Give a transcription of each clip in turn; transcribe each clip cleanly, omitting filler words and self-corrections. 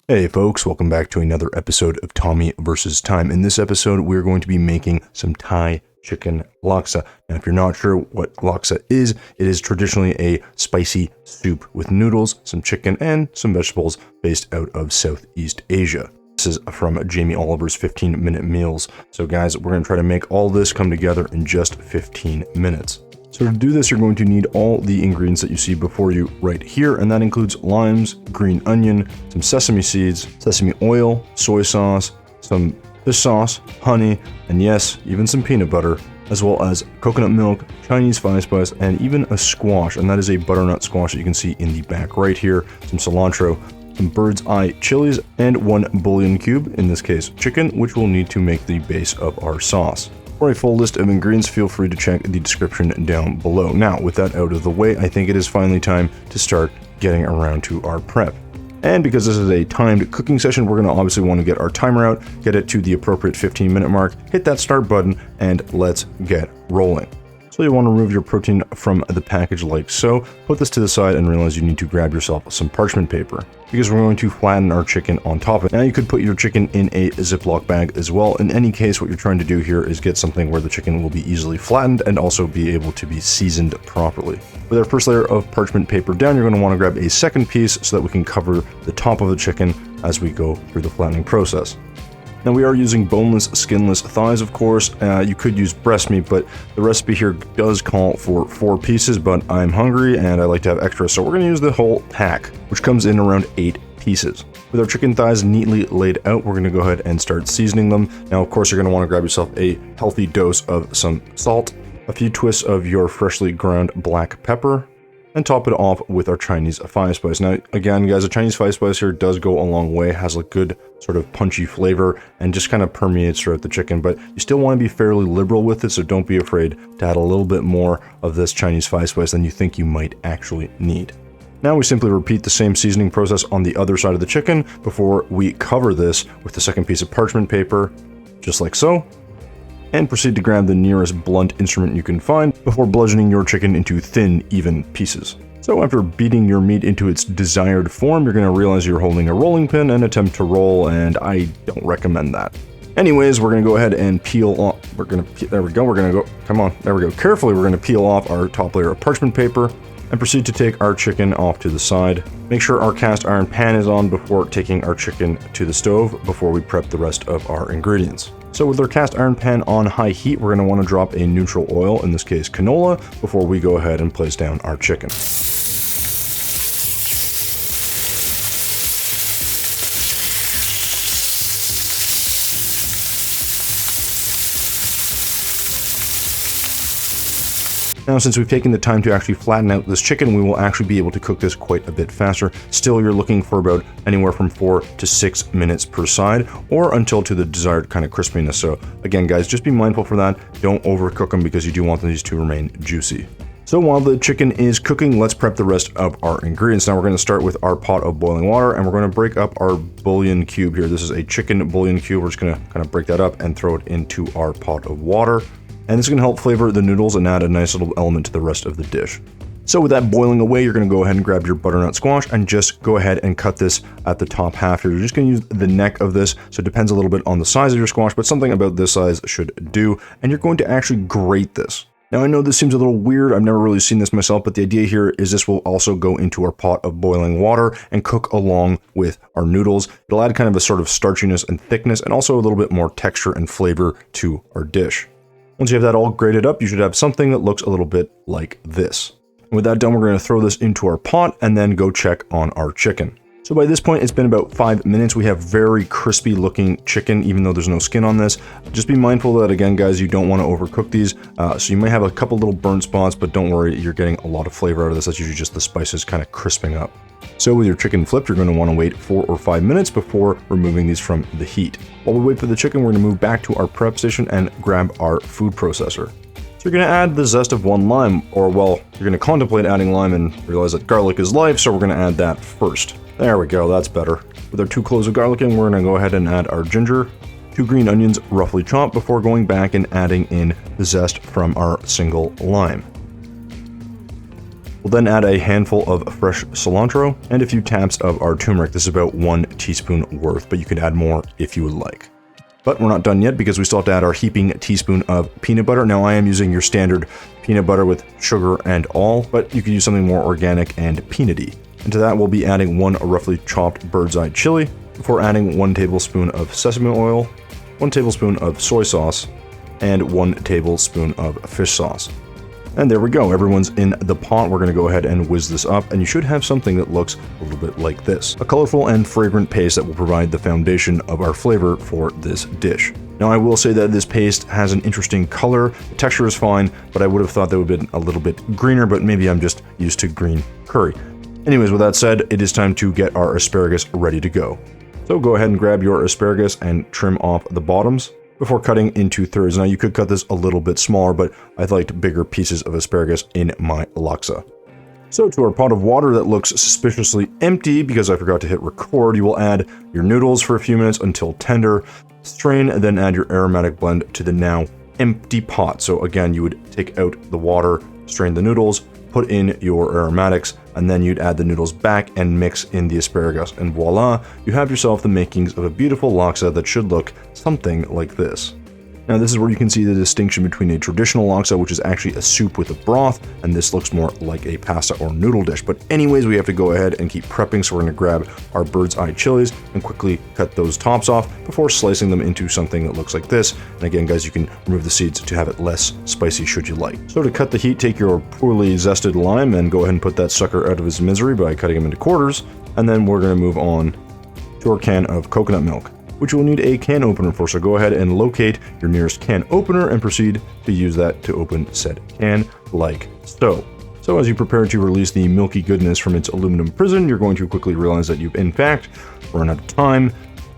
Hey folks, welcome back to another episode of Tommy vs. Time. In this episode, we're going to be making some Thai chicken laksa. Now, if you're not sure what laksa is, it is traditionally a spicy soup with noodles, some chicken, and some vegetables based out of Southeast Asia. This is from Jamie Oliver's 15-minute meals. So guys, we're going to try to make all this come together in just 15 minutes. So to do this, you're going to need all the ingredients that you see before you right here, and that includes limes, green onion, some sesame seeds, sesame oil, soy sauce, some fish sauce, honey, and yes, even some peanut butter, as well as coconut milk, Chinese spice, and even a squash, and that is a butternut squash that you can see in the back right here, some cilantro, some bird's eye chilies, and one bouillon cube, in this case chicken, which we'll need to make the base of our sauce. For a full list of ingredients, feel free to check the description down below. Now, with that out of the way, I think it is finally time to start getting around to our prep. And because this is a timed cooking session, we're going to obviously want to get our timer out, get it to the appropriate 15-minute mark, hit that start button, and let's get rolling. So you want to remove your protein from the package like so. Put this to the side and realize you need to grab yourself some parchment paper because we're going to flatten our chicken on top of it. Now you could put your chicken in a Ziploc bag as well. In any case, what you're trying to do here is get something where the chicken will be easily flattened and also be able to be seasoned properly. With our first layer of parchment paper down, you're going to want to grab a second piece so that we can cover the top of the chicken as we go through the flattening process. Now we are using boneless, skinless thighs, of course. You could use breast meat, but the recipe here does call for 4 pieces, but I'm hungry and I like to have extra, so we're going to use the whole pack, which comes in around 8 pieces. With our chicken thighs neatly laid out, we're going to go ahead and start seasoning them. Now, of course, you're going to want to grab yourself a healthy dose of some salt, a few twists of your freshly ground black pepper, and top it off with our Chinese spice. Now, again, guys, the Chinese spice here does go a long way, has a good sort of punchy flavor, and just kind of permeates throughout the chicken, but you still want to be fairly liberal with it, so don't be afraid to add a little bit more of this Chinese spice than you think you might actually need. Now we simply repeat the same seasoning process on the other side of the chicken before we cover this with the second piece of parchment paper, just like so, and proceed to grab the nearest blunt instrument you can find before bludgeoning your chicken into thin, even pieces. So after beating your meat into its desired form, you're going to realize you're holding a rolling pin and attempt to roll, and I don't recommend that. Anyways, we're going to go ahead and peel off, there we go, carefully we're going to peel off our top layer of parchment paper and proceed to take our chicken off to the side. Make sure our cast iron pan is on before taking our chicken to the stove before we prep the rest of our ingredients. So with our cast iron pan on high heat, we're going to want to drop a neutral oil, in this case canola, before we go ahead and place down our chicken. Now, since we've taken the time to actually flatten out this chicken, we will actually be able to cook this quite a bit faster. Still, you're looking for about anywhere from 4 to 6 minutes per side, or until to the desired kind of crispiness. So again, guys, just be mindful for that. Don't overcook them because you do want these to remain juicy. So while the chicken is cooking, let's prep the rest of our ingredients. Now we're going to start with our pot of boiling water, and we're going to break up our bouillon cube here. This is a chicken bouillon cube. We're just going to kind of break that up and throw it into our pot of water. And this is going to help flavor the noodles and add a nice little element to the rest of the dish. So with that boiling away, you're going to go ahead and grab your butternut squash and just go ahead and cut this at the top half here. You're just going to use the neck of this, so it depends a little bit on the size of your squash, but something about this size should do. And you're going to actually grate this. Now, I know this seems a little weird. I've never really seen this myself, but the idea here is this will also go into our pot of boiling water and cook along with our noodles. It'll add kind of a sort of starchiness and thickness, and also a little bit more texture and flavor to our dish. Once you have that all grated up, you should have something that looks a little bit like this. And with that done, we're going to throw this into our pot and then go check on our chicken. So by this point, it's been about 5 minutes. We have very crispy looking chicken, even though there's no skin on this. Just be mindful that, again, guys, you don't want to overcook these. So you might have a couple little burnt spots, but don't worry, you're getting a lot of flavor out of this. That's usually just the spices kind of crisping up. So with your chicken flipped, you're going to want to wait 4 or 5 minutes before removing these from the heat. While we wait for the chicken, we're going to move back to our prep station and grab our food processor. So you're going to add the zest of 1 lime, or well, you're going to contemplate adding lime and realize that garlic is life, so we're going to add that first. There we go, that's better. With our 2 cloves of garlic in, we're going to go ahead and add our ginger, 2 green onions roughly chopped before going back and adding in the zest from our single lime. We'll then add a handful of fresh cilantro and a few taps of our turmeric. This is about 1 teaspoon worth, but you can add more if you would like. But we're not done yet because we still have to add our heaping teaspoon of peanut butter. Now I am using your standard peanut butter with sugar and all, but you could use something more organic and peanutty. And to that we'll be adding 1 roughly chopped bird's eye chili before adding 1 tablespoon of sesame oil, 1 tablespoon of soy sauce, and 1 tablespoon of fish sauce. And there we go, everyone's in the pot. We're gonna go ahead and whiz this up, and you should have something that looks a little bit like this. A colorful and fragrant paste that will provide the foundation of our flavor for this dish. Now I will say that this paste has an interesting color, the texture is fine, but I would have thought that would have been a little bit greener, but maybe I'm just used to green curry. Anyways, with that said, it is time to get our asparagus ready to go. So go ahead and grab your asparagus and trim off the bottoms before cutting into thirds. Now you could cut this a little bit smaller, but I liked bigger pieces of asparagus in my laksa. So to our pot of water that looks suspiciously empty because I forgot to hit record, you will add your noodles for a few minutes until tender, strain, and then add your aromatic blend to the now empty pot. So again, you would take out the water, strain the noodles, put in your aromatics, and then you'd add the noodles back and mix in the asparagus, and voila, you have yourself the makings of a beautiful laksa that should look something like this. Now this is where you can see the distinction between a traditional laksa, which is actually a soup with a broth, and this looks more like a pasta or noodle dish. But anyways, we have to go ahead and keep prepping, so we're going to grab our bird's eye chilies and quickly cut those tops off before slicing them into something that looks like this. And again, guys, you can remove the seeds to have it less spicy should you like. So to cut the heat, take your poorly zested lime and go ahead and put that sucker out of his misery by cutting him into quarters. And then we're going to move on to our can of coconut milk, which you will need a can opener for. So go ahead and locate your nearest can opener and proceed to use that to open said can like so. So as you prepare to release the milky goodness from its aluminum prison, you're going to quickly realize that you've in fact run out of time.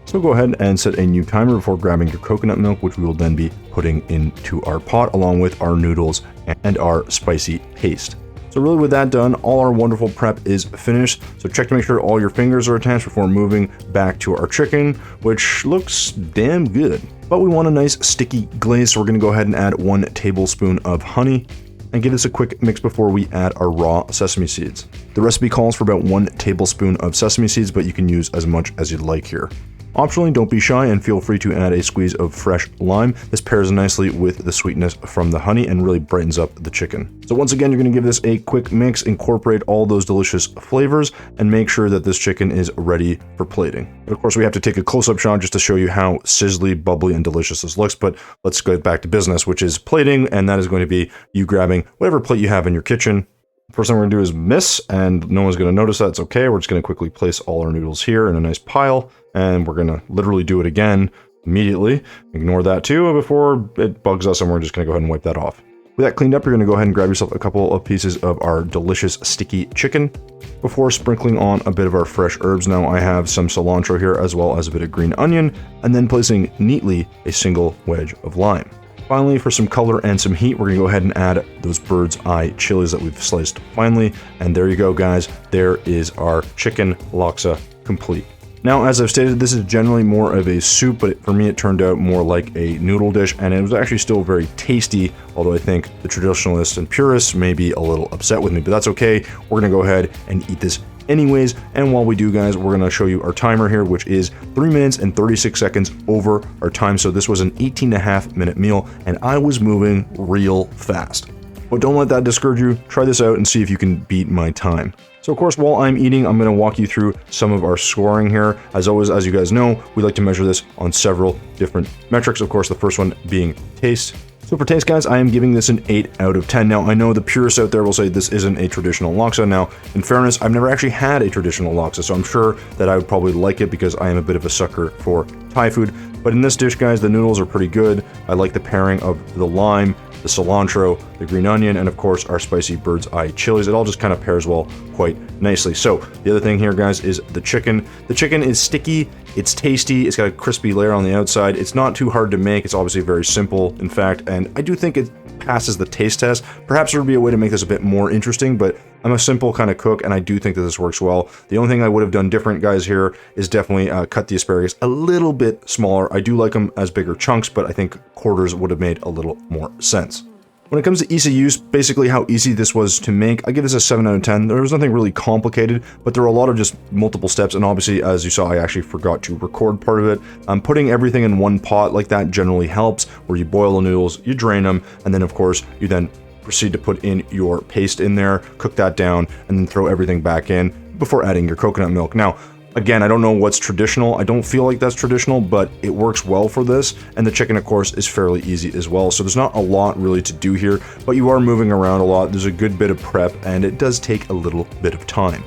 So go ahead and set a new timer before grabbing your coconut milk, which we will then be putting into our pot along with our noodles and our spicy paste. So really with that done, all our wonderful prep is finished. So check to make sure all your fingers are attached before moving back to our chicken, which looks damn good. But we want a nice sticky glaze, so we're gonna go ahead and add 1 tablespoon of honey and give this a quick mix before we add our raw sesame seeds. The recipe calls for about 1 tablespoon of sesame seeds, but you can use as much as you'd like here. Optionally, don't be shy and feel free to add a squeeze of fresh lime. This pairs nicely with the sweetness from the honey and really brightens up the chicken. So once again, you're going to give this a quick mix, incorporate all those delicious flavors, and make sure that this chicken is ready for plating. But of course, we have to take a close-up shot just to show you how sizzly, bubbly, and delicious this looks. But let's get back to business, which is plating, and that is going to be you grabbing whatever plate you have in your kitchen. First thing we're going to do is miss, and no one's going to notice that. It's okay. We're just going to quickly place all our noodles here in a nice pile, and we're going to literally do it again immediately. Ignore that too before it bugs us, and we're just going to go ahead and wipe that off. With that cleaned up, you're going to go ahead and grab yourself a couple of pieces of our delicious sticky chicken before sprinkling on a bit of our fresh herbs. Now I have some cilantro here as well as a bit of green onion, and then placing neatly a single wedge of lime. Finally, for some color and some heat, we're going to go ahead and add those bird's eye chilies that we've sliced finely. And there you go, guys. There is our chicken laksa complete. Now, as I've stated, this is generally more of a soup, but for me, it turned out more like a noodle dish, and it was actually still very tasty, although I think the traditionalists and purists may be a little upset with me, but that's okay. We're going to go ahead and eat this anyways, and while we do, guys, we're going to show you our timer here, which is 3 minutes and 36 seconds over our time. So this was an 18.5-minute meal, and I was moving real fast. But don't let that discourage you. Try this out and see if you can beat my time. So of course, while I'm eating, I'm going to walk you through some of our scoring here. As always, as you guys know, we like to measure this on several different metrics. Of course, the first one being taste. So for taste, guys, I am giving this an 8 out of 10. Now, I know the purists out there will say this isn't a traditional laksa. Now, in fairness, I've never actually had a traditional laksa, so I'm sure that I would probably like it because I am a bit of a sucker for Thai food. But in this dish, guys, the noodles are pretty good. I like the pairing of the lime, the cilantro, the green onion, and of course our spicy bird's eye chilies. It all just kind of pairs well quite nicely. So the other thing here, guys, is the chicken. The chicken is sticky, it's tasty, it's got a crispy layer on the outside. It's not too hard to make. It's obviously very simple, in fact, and I do think it passes the taste test. Perhaps there would be a way to make this a bit more interesting, but I'm a simple kind of cook, and I do think that this works well. The only thing I would have done different, guys, here is definitely cut the asparagus a little bit smaller. I do like them as bigger chunks, but I think quarters would have made a little more sense. When it comes to ease of use, basically how easy this was to make, I give this a 7 out of 10. There was nothing really complicated, but there were a lot of just multiple steps, and obviously, as you saw, I actually forgot to record part of it. Putting everything in one pot like that generally helps, where you boil the noodles, you drain them, and then of course, you then proceed to put in your paste in there, cook that down, and then throw everything back in before adding your coconut milk. Now, again, I don't know what's traditional. I don't feel like that's traditional, but it works well for this. And the chicken, of course, is fairly easy as well. So there's not a lot really to do here, but you are moving around a lot. There's a good bit of prep, and it does take a little bit of time.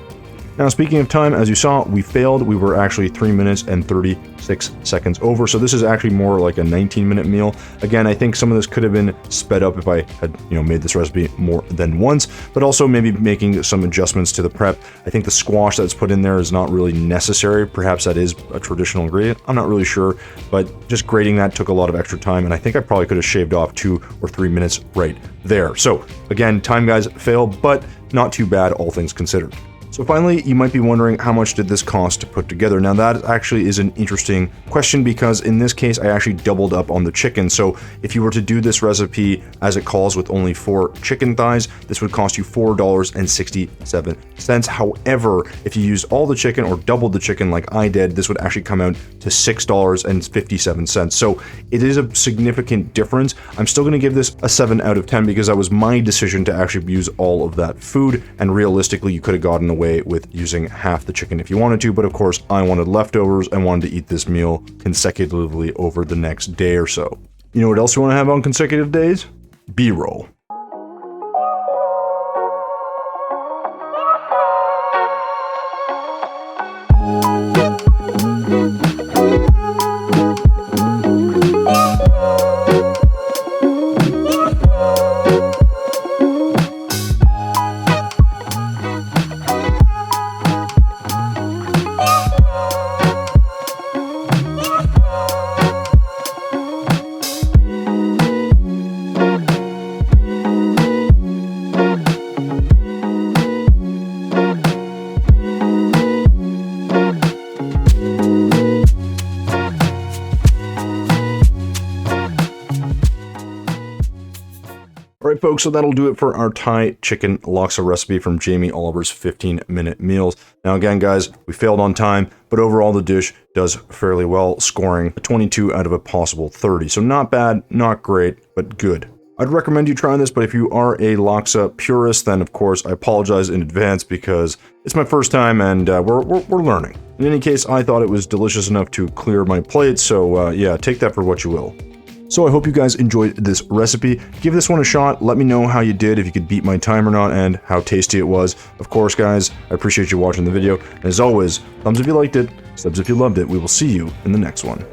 Now, speaking of time, as you saw, we failed. We were actually 3 minutes and 36 seconds over. So this is actually more like a 19-minute meal. Again, I think some of this could have been sped up if I had, made this recipe more than once, but also maybe making some adjustments to the prep. I think the squash that's put in there is not really necessary. Perhaps that is a traditional ingredient. I'm not really sure, but just grating that took a lot of extra time, and I think I probably could have shaved off 2 or 3 minutes right there. So again, time guys failed, but not too bad, all things considered. So finally, you might be wondering, how much did this cost to put together? Now that actually is an interesting question, because in this case, I actually doubled up on the chicken. So if you were to do this recipe as it calls with only 4 chicken thighs, this would cost you $4.67. However, if you used all the chicken or doubled the chicken like I did, this would actually come out to $6.57. So it is a significant difference. I'm still going to give this a 7 out of 10 because that was my decision to actually use all of that food, and realistically, you could have gotten away with using half the chicken if you wanted to, but of course I wanted leftovers and wanted to eat this meal consecutively over the next day or so. You know what else you want to have on consecutive days? B-roll. Alright folks, so that'll do it for our Thai chicken laksa recipe from Jamie Oliver's 15-minute meals. Now again guys, we failed on time, but overall the dish does fairly well, scoring a 22 out of a possible 30. So not bad, not great, but good. I'd recommend you trying this, but if you are a laksa purist, then of course I apologize in advance because it's my first time and we're learning. In any case, I thought it was delicious enough to clear my plate, so yeah, take that for what you will. So I hope you guys enjoyed this recipe. Give this one a shot. Let me know how you did, if you could beat my time or not, and how tasty it was. Of course, guys, I appreciate you watching the video. And as always, thumbs if you liked it, subs if you loved it. We will see you in the next one.